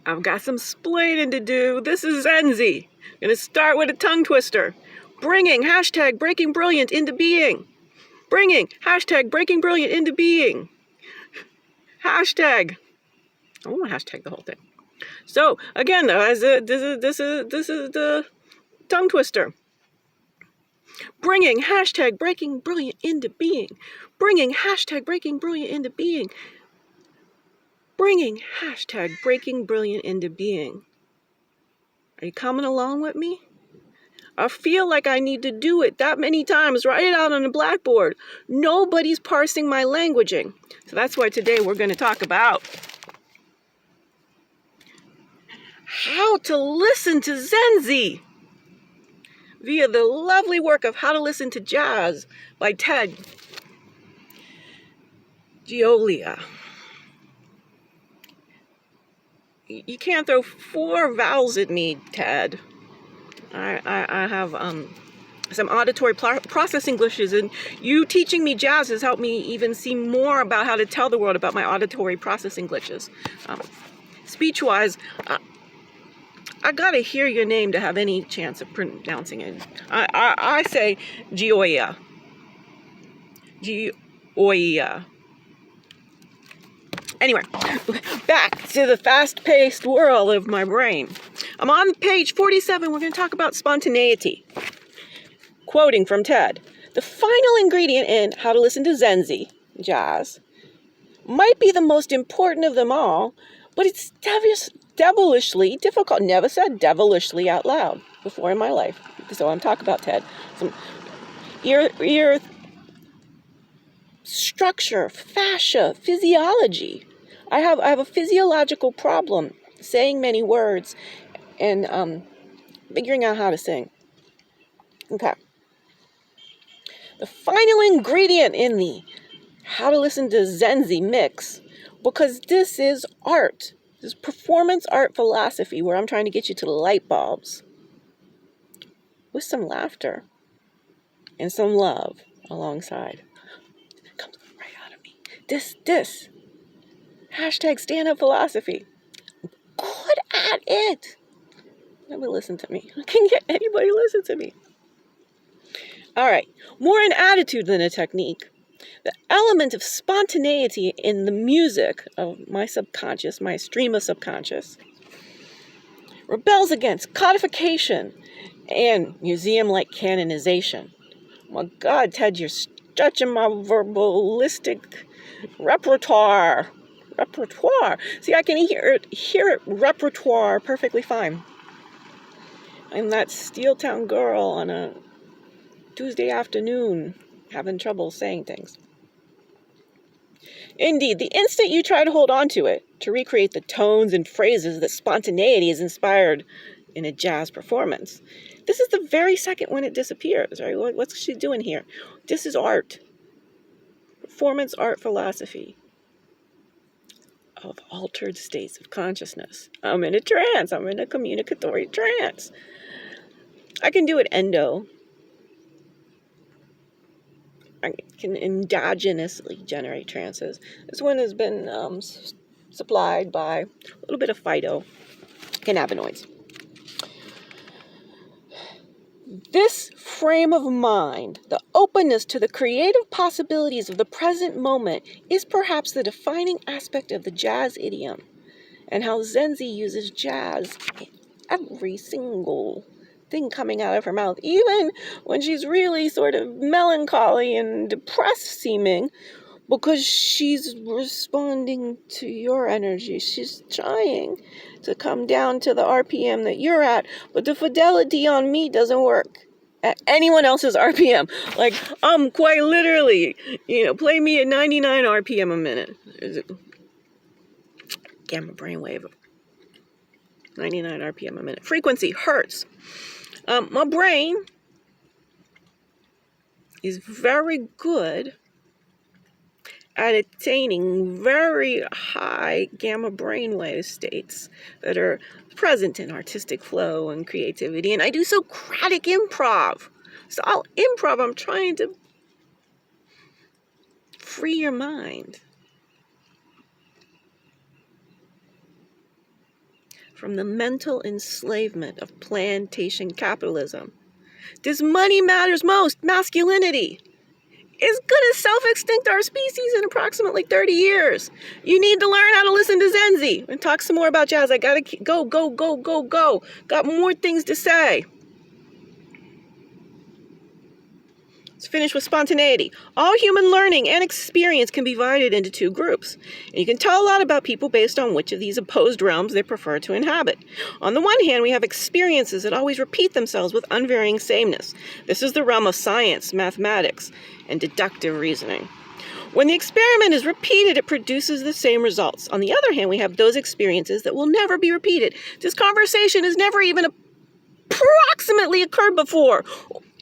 I've got some splaining to do. This is Zenzi. Gonna start with a tongue twister. Bringing hashtag breaking brilliant into being. Bringing hashtag breaking brilliant into being. Hashtag. I want to hashtag the whole thing. So again, though, this is the tongue twister. Bringing hashtag breaking brilliant into being. Bringing hashtag breaking brilliant into being. Bringing hashtag breaking brilliant into being. Are you coming along with me? I feel like I need to do it that many times, write it out on the Blackboard. Nobody's parsing my languaging. So that's why today we're going to talk about how to listen to Zenzi via the lovely work of How to Listen to Jazz by Ted Gioia. You can't throw 4 vowels at me, Ted. I have some auditory processing glitches, and you teaching me jazz has helped me even see more about how to tell the world about my auditory processing glitches. Speech-wise, I gotta hear your name to have any chance of pronouncing it. I say Gioia. Gioia. Anyway, back to the fast-paced world of my brain. I'm on page 47. We're going to talk about spontaneity. Quoting from Ted, the final ingredient in How to Listen to Zenzi, jazz, might be the most important of them all, but it's devilishly difficult. Never said devilishly out loud before in my life. So I'm talking about Ted. Some ear structure, fascia, physiology. I have a physiological problem saying many words and figuring out how to sing. Okay. The final ingredient in the How to Listen to Zenzi mix, because this is art. This is performance art philosophy where I'm trying to get you to the light bulbs with some laughter and some love alongside. It comes right out of me. This. Hashtag stand up philosophy. Good at it. Nobody listen to me. I can't get anybody to listen to me. All right. More an attitude than a technique. The element of spontaneity in the music of my subconscious, my stream of subconscious, rebels against codification and museum-like canonization. My God, Ted, you're stretching my verbalistic repertoire. See, I can hear it repertoire perfectly fine. I'm that Steel Town girl on a Tuesday afternoon having trouble saying things. Indeed, the instant you try to hold on to it, to recreate the tones and phrases that spontaneity is inspired in a jazz performance, this is the very second when it disappears, right? What's she doing here? This is art. Performance art philosophy of altered states of consciousness. I'm in a trance. I'm in a communicatory trance. I can do it endo. I can endogenously generate trances. This one has been supplied by a little bit of phytocannabinoids. This frame of mind, the openness to the creative possibilities of the present moment, is perhaps the defining aspect of the jazz idiom, and how Zenzi uses jazz in every single thing coming out of her mouth, even when she's really sort of melancholy and depressed seeming, because she's responding to your energy. She's trying to come down to the RPM that you're at, but the fidelity on me doesn't work at anyone else's RPM. Like, quite literally, play me at 99 RPM a minute. Gamma brainwave of 99 RPM a minute. Frequency, hertz. My brain is very good at attaining very high gamma brainwave states that are present in artistic flow and creativity. And I do Socratic improv. So I'll improv. I'm trying to free your mind. from the mental enslavement of plantation capitalism. This money matters most, masculinity, is going to self-extinct our species in approximately 30 years. You need to learn how to listen to Zenzi and talk some more about jazz. I got to go. Got more things to say. Let's finish with spontaneity. All human learning and experience can be divided into two groups. And you can tell a lot about people based on which of these opposed realms they prefer to inhabit. On the one hand, we have experiences that always repeat themselves with unvarying sameness. This is the realm of science, mathematics, and deductive reasoning. When the experiment is repeated, it produces the same results. On the other hand, we have those experiences that will never be repeated. This conversation has never even approximately occurred before.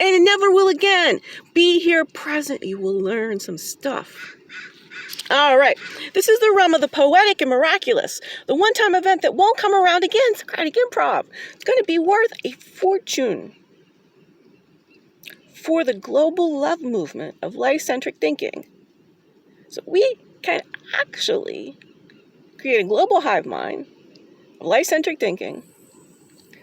And it never will again. Be here present. You will learn some stuff. All right. This is the realm of the poetic and miraculous. The one-time event that won't come around again. Socratic improv. It's going to be worth a fortune. For the global love movement of life-centric thinking. So we can actually create a global hive mind of life-centric thinking.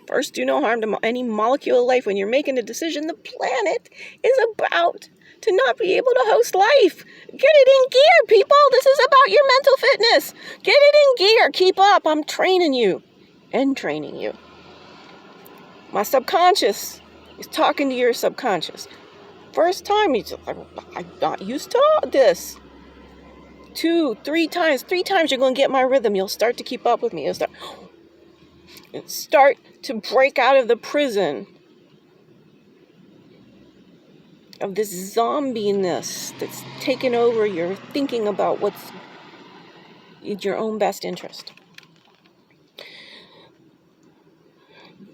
First, do no harm to any molecule of life. When you're making a decision, the planet is about to not be able to host life. Get it in gear, people. This is about your mental fitness. Get it in gear. Keep up. I'm training you and training you. My subconscious is talking to your subconscious. First time, I'm not used to all this. 2, 3 times. 3 times you're going to get my rhythm. You'll start to keep up with me. You'll start to break out of the prison of this zombiness that's taken over your thinking about what's in your own best interest.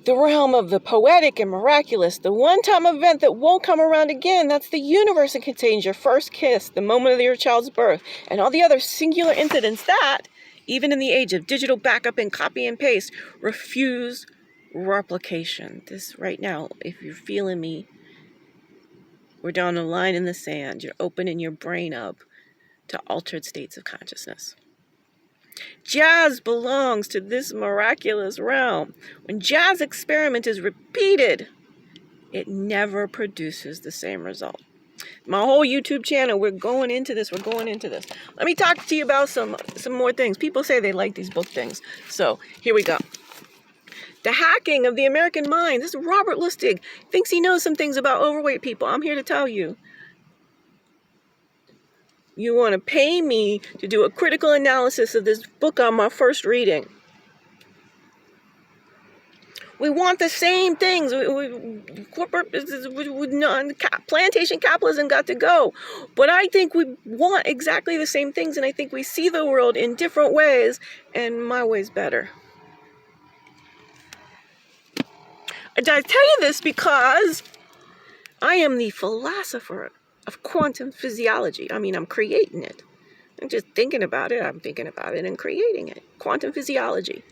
The realm of the poetic and miraculous, the one-time event that won't come around again, that's the universe that contains your first kiss, the moment of your child's birth, and all the other singular incidents that, even in the age of digital backup and copy and paste, refuse replication. This right now, if you're feeling me, we're drawing a line in the sand. You're opening your brain up to altered states of consciousness. Jazz belongs to this miraculous realm. When jazz experiment is repeated, it never produces the same result. My whole YouTube channel, we're going into this. Let me talk to you about some more things. People say they like these book things. So here we go. The hacking of the American mind. This is Robert Lustig. Thinks he knows some things about overweight people. I'm here to tell you. You want to pay me to do a critical analysis of this book on my first reading. We want the same things. Corporate business, plantation capitalism got to go. But I think we want exactly the same things, and I think we see the world in different ways, and my way's better. I tell you this because I am the philosopher of quantum physiology. I mean, I'm creating it. I'm just thinking about it. I'm thinking about it and creating it. Quantum physiology.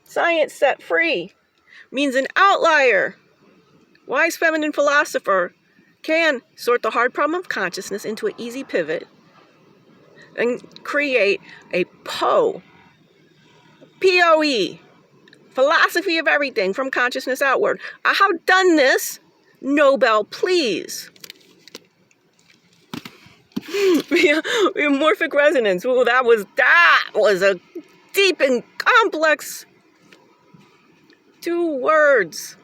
Science set free means an outlier. Wise feminine philosopher can sort the hard problem of consciousness into an easy pivot and create a POE, P-O-E, philosophy of everything from consciousness outward. I have done this. Nobel, please. Morphic resonance. Well, that was a deep and complex 2 words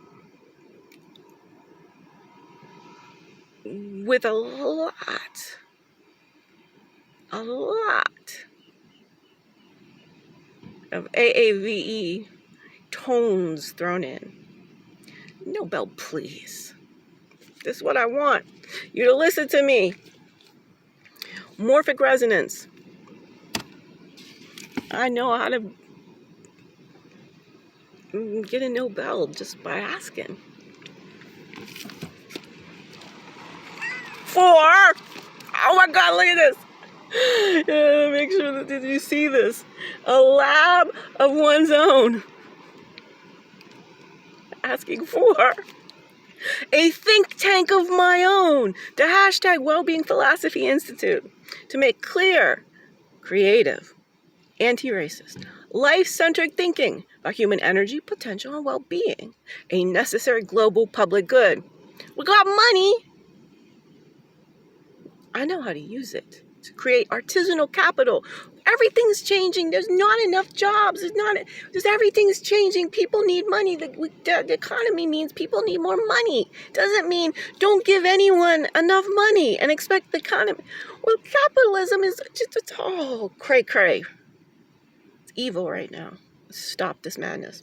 with a lot of AAVE tones thrown in. Nobel, please. This is what I want you to listen to me. Morphic resonance. I know how to get a Nobel just by asking. 4. Oh my God, look at this. Make sure that did you see this? A lab of one's own. Asking for a think tank of my own. The hashtag Wellbeing Philosophy Institute. To make clear, creative, anti-racist, life-centric thinking about human energy, potential, and well-being, a necessary global public good. We got money. I know how to use it to create artisanal capital. Everything's changing. There's not enough jobs. Everything's changing. People need money. The economy means people need more money. Doesn't mean don't give anyone enough money and expect the economy. Well, capitalism is just, cray cray. It's evil right now. Stop this madness.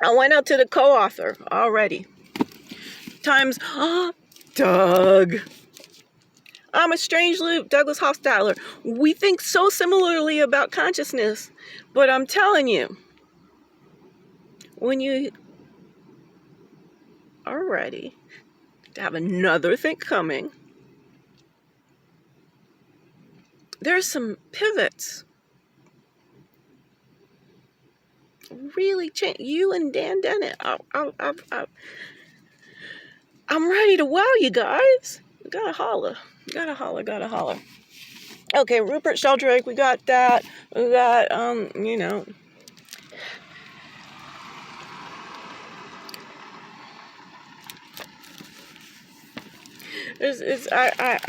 I went out to the co-author already. Doug. I'm a strange loop, Douglas Hofstadter. We think so similarly about consciousness, but I'm telling you, when you are ready to have another thing coming, there's some pivots. Really change. You and Dan Dennett. I'm ready to wow you guys. Gotta holler. Okay, Rupert Sheldrake, we got that. We got, I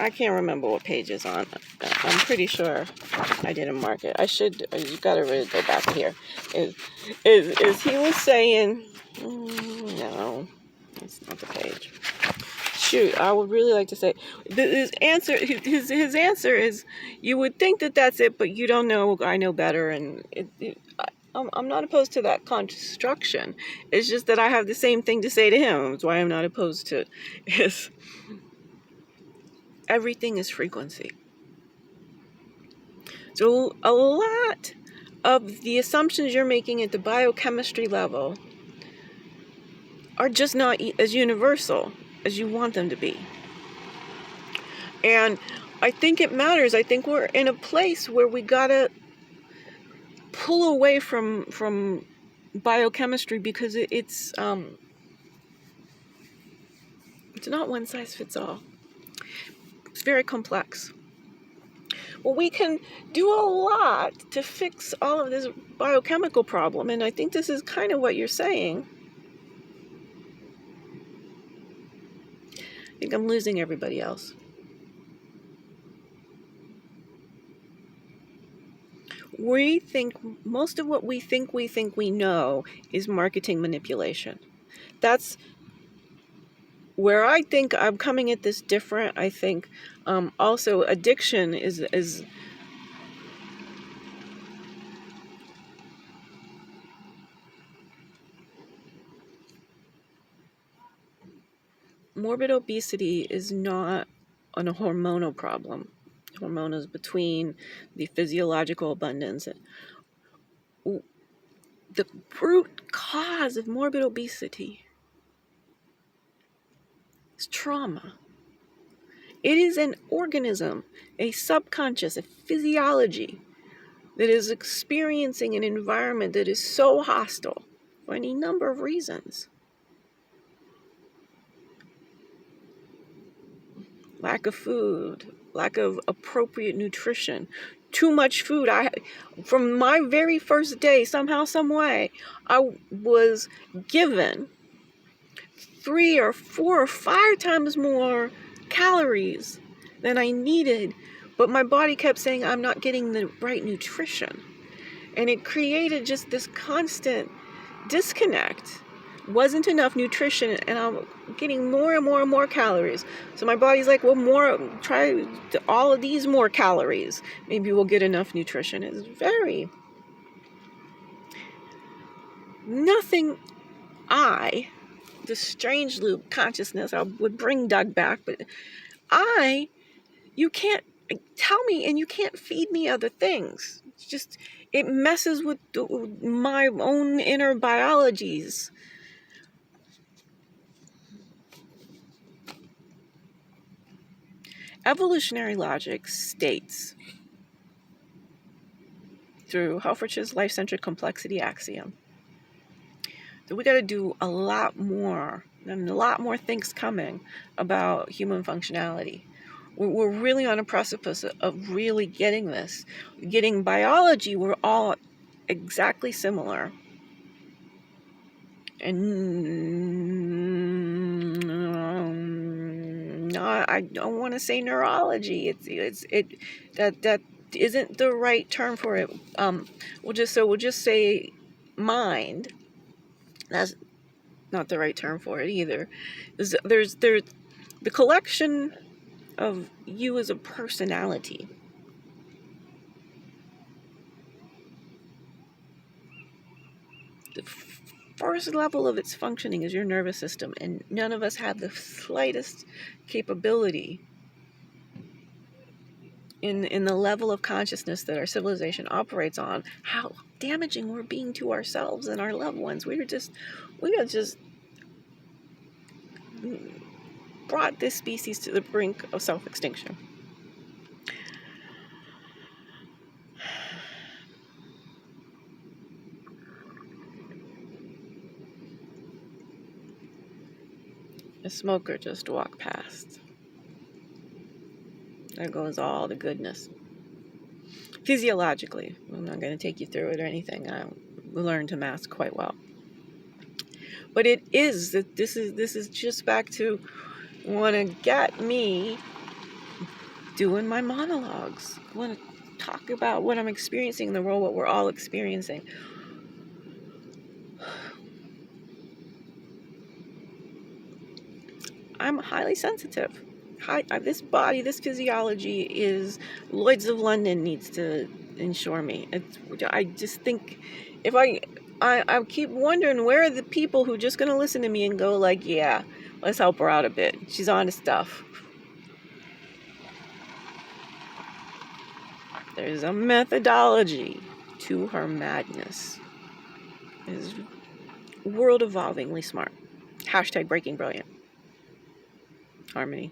can't remember what page it's on. I'm pretty sure I didn't mark it. You gotta really go back here. Is he was saying, no, that's not the page. Shoot, I would really like to say his answer is, you would think that that's it, but you don't know. I know better, and I'm not opposed to that construction. It's just that I have the same thing to say to him. That's why I'm not opposed to it. Everything is frequency. So a lot of the assumptions you're making at the biochemistry level are just not as universal as you want them to be. And I think it matters. I think we're in a place where we gotta pull away from biochemistry, because it's not one size fits all. It's very complex. Well, we can do a lot to fix all of this biochemical problem, and I think this is kind of what you're saying. I think I'm losing everybody else. We think most of what we think we know is marketing manipulation. That's where I think I'm coming at this different. I think also addiction is morbid obesity is not a hormonal problem. Hormones between the physiological abundance. The root cause of morbid obesity is trauma. It is an organism, a subconscious, a physiology that is experiencing an environment that is so hostile for any number of reasons. Lack of food, lack of appropriate nutrition, too much food. From my very first day, somehow, some way, I was given 3 or 4 or 5 times more calories than I needed, but my body kept saying I'm not getting the right nutrition. And it created just this constant disconnect. Wasn't enough nutrition, and I'm getting more and more and more calories. So my body's like, well, try all of these more calories. Maybe we'll get enough nutrition. It's the strange loop consciousness, I would bring Doug back, but you can't tell me, and you can't feed me other things. It's just, it messes with my own inner biologies. Evolutionary logic states, through Helfrich's life-centered complexity axiom, that we got to do a lot more, and a lot more things coming about human functionality. We're really on a precipice of really getting this. Getting biology, we're all exactly similar. And I don't want to say neurology. That isn't the right term for it. We'll just say mind. That's not the right term for it either. There's the collection of you as a personality. The first level of its functioning is your nervous system, and none of us have the slightest capability in the level of consciousness that our civilization operates on, how damaging we're being to ourselves and our loved ones. We have just brought this species to the brink of self-extinction. A smoker just walked past. There goes all the goodness. Physiologically, I'm not going to take you through it or anything. I learned to mask quite well. But it is that this is just back to want to get me doing my monologues. I want to talk about what I'm experiencing in the world, what we're all experiencing. I'm highly sensitive. This body, this physiology is Lloyd's of London needs to insure me. I just think if I keep wondering where are the people who are just going to listen to me and go like, yeah, let's help her out a bit. She's on to stuff. There's a methodology to her madness. Is world evolvingly smart. #BreakingBrilliant. Harmony.